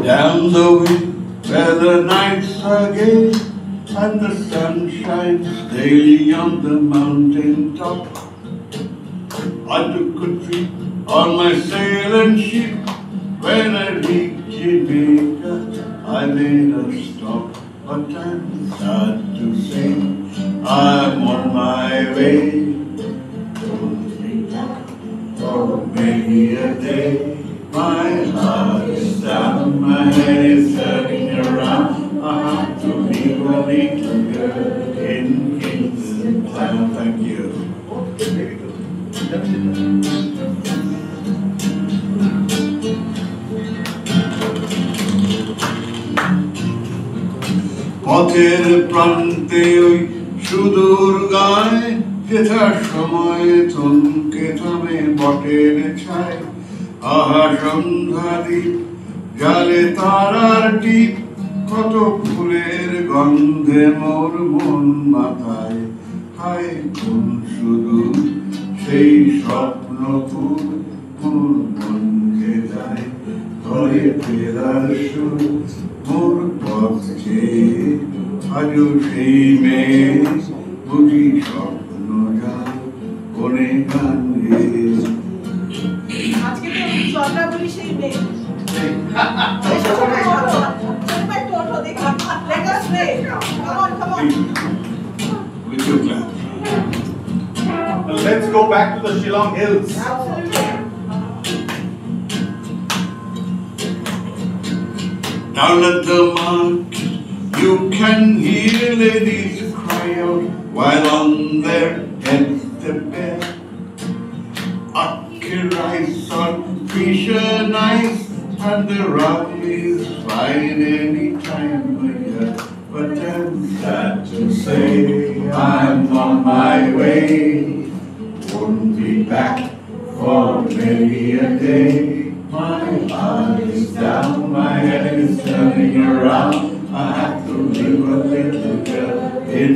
Down the way where the nights are gay and the sun shines daily on the mountain top, I took a trip on my sailing ship. When I reached Jamaica, I made a stop. But I'm sad to say I'm on my way. Won't be back for many a day. My heart is down, my head is turning around. I have to leave a little girl in Kingston Town. Thank you. Very good. পথের প্রান্তে ওই সুদূর গায় যেথার সময় থমকে থামে বটের ছায়। আহা সন্ধ্যা দ্বীপ জালে তারার টিপ, কত ফুলের গন্ধে মোর মন মাথায়। হায় কোন সুদূর সেই স্বপ্নপুর, মোর মন যে যায় ঘরে ফেরার সুর। মোর পথ চেয়ে আজও সেই মেয়ে বুঝি স্বপ্ন যায় কোনে গান গেয়ে। আজকে তো চটা বলি সেই মেয়ে। With your clap. Let's go back to the Shillong Hills. Down at the market you can hear ladies cry out while on their heads the bed. Ackee rice or fish are nice and the rum is fine any time of year. But I'm sad to say I'm on my way. Won't be back for many a day. My heart is down, my head is turning around. I have to leave a little girl in